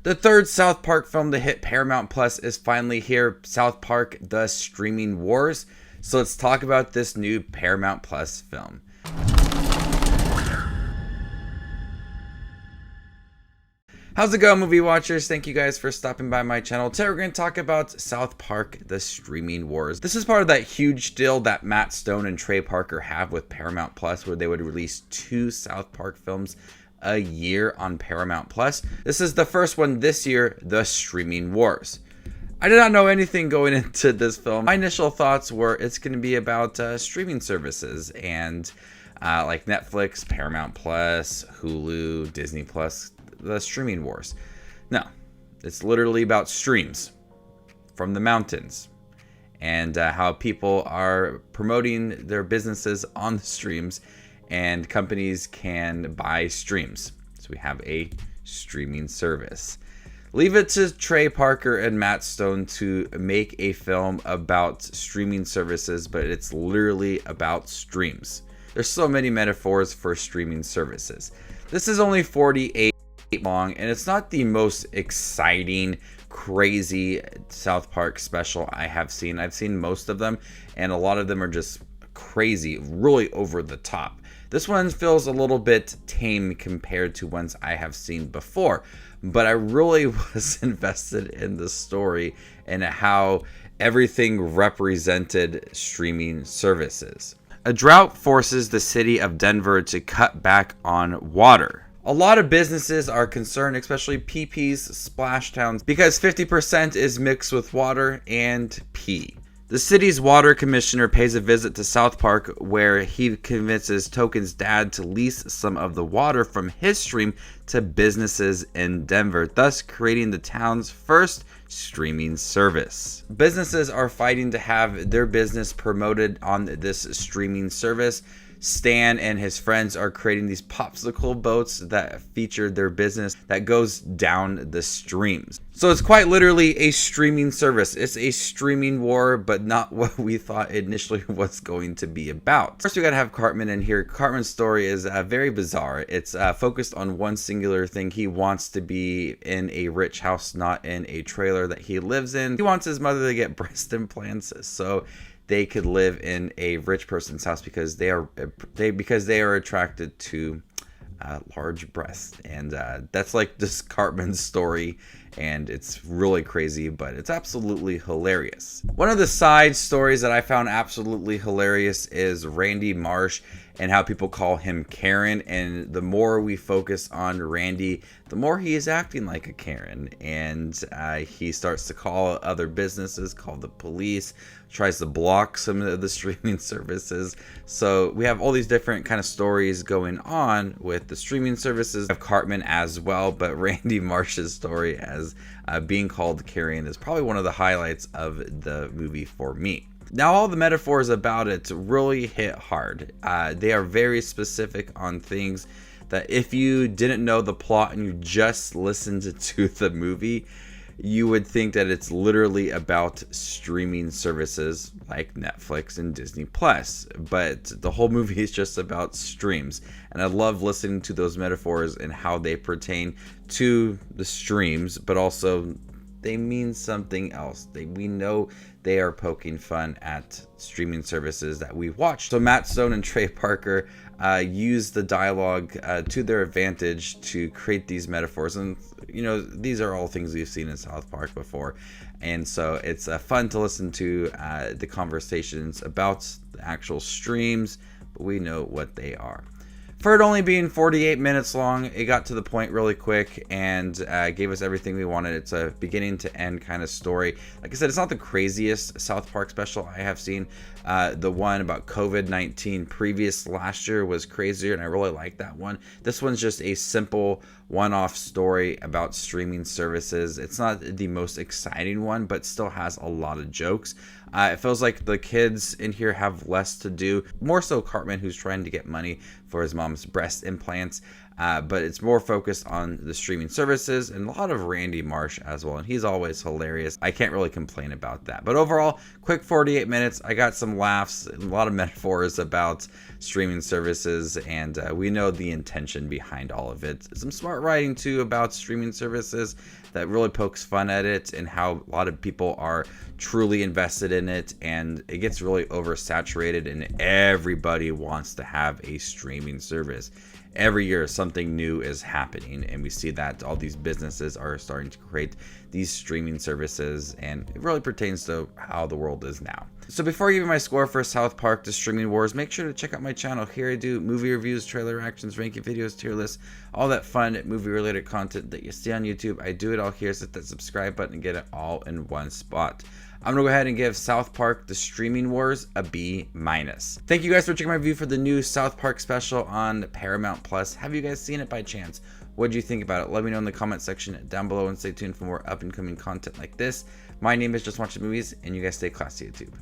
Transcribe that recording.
The third South Park film to hit Paramount Plus is finally here, South Park: The Streaming Wars. So let's talk about this new Paramount Plus film. How's it going, movie watchers? Thank you guys for stopping by my channel. Today we're going to talk about South Park: The Streaming Wars. This is part of that huge deal that Matt Stone and Trey Parker have with Paramount Plus, where they would release 2 South Park films a year on Paramount Plus. This is the first one this year, The Streaming Wars. I did not know anything going into this film. My initial thoughts were it's going to be about streaming services and like Netflix, Paramount Plus, Hulu, Disney Plus, the streaming wars. No, it's literally about streams from the mountains and how people are promoting their businesses on the streams, and companies can buy streams. So we have a streaming service. Leave it to Trey Parker and Matt Stone to make a film about streaming services, but it's literally about streams. There's so many metaphors for streaming services. This is only 48 long, and it's not the most exciting, crazy South Park special I have seen. I've seen most of them, and a lot of them are just crazy, really over the top. This one feels a little bit tame compared to ones I have seen before, but I really was invested in the story and how everything represented streaming services. A drought forces the city of Denver to cut back on water. A lot of businesses are concerned, especially PP's splash towns, because 50% is mixed with water and pee. The city's water commissioner pays a visit to South Park, where he convinces Token's dad to lease some of the water from his stream to businesses in Denver, thus creating the town's first streaming service. Businesses are fighting to have their business promoted on this streaming service. Stan and his friends are creating these popsicle boats that feature their business that goes down the streams. So it's quite literally a streaming service. It's a streaming war, but not what we thought initially was going to be about. First, we gotta have Cartman in here. Cartman's story is very bizarre. It's focused on one singular thing. He wants to be in a rich house, not in a trailer that he lives in. He wants his mother to get breast implants so they could live in a rich person's house because they are attracted to large breasts, and that's like this Cartman's story, and it's really crazy, but it's absolutely hilarious. One of the side stories that I found absolutely hilarious is Randy Marsh and how people call him Karen, and the more we focus on Randy, the more he is acting like a Karen, and he starts to call other businesses, call the police, tries to block some of the streaming services. So we have all these different kind of stories going on with the streaming services of Cartman as well, but Randy Marsh's story as being called Karen is probably one of the highlights of the movie for me. Now, all the metaphors about it really hit hard. They are very specific on things that if you didn't know the plot and you just listened to the movie, you would think that it's literally about streaming services like Netflix and Disney Plus. But the whole movie is just about streams. And I love listening to those metaphors and how they pertain to the streams, but also they mean something else. We know they are poking fun at streaming services that we watch. So Matt Stone and Trey Parker use the dialogue to their advantage to create these metaphors. And, you know, these are all things we've seen in South Park before. And so it's fun to listen to the conversations about the actual streams, but we know what they are. For it only being 48 minutes long, it got to the point really quick and gave us everything we wanted. It's a beginning to end kind of story. Like I said, it's not the craziest South Park special I have seen. The one about COVID-19 previous last year was crazier, and I really like that one. This one's just a simple one-off story about streaming services. It's not the most exciting one, but still has a lot of jokes. It feels like the kids in here have less to do, more so Cartman, who's trying to get money for his mom's breast implants. but it's more focused on the streaming services and a lot of Randy Marsh as well, and he's always hilarious. I can't really complain about that. But overall, quick 48 minutes. I got some laughs, a lot of metaphors about streaming services, and we know the intention behind all of it. Some smart writing too about streaming services that really pokes fun at it and how a lot of people are truly invested in it, and it gets really oversaturated and everybody wants to have a streaming service. Every year something new is happening, and we see that all these businesses are starting to create these streaming services, and it really pertains to how the world is now. So before I give you my score for South Park: The Streaming Wars, make sure to check out my channel. Here I do movie reviews, trailer reactions, ranking videos, tier lists, all that fun movie related content that you see on YouTube. I do it all here, so hit that subscribe button and get it all in one spot. I'm gonna go ahead and give South Park: The Streaming Wars a B-. Thank you guys for checking my review for the new South Park special on Paramount Plus. Have you guys seen it by chance? What do you think about it? Let me know in the comment section down below, and stay tuned for more up and coming content like this. My name is Just Watching Movies, and you guys stay classy, YouTube.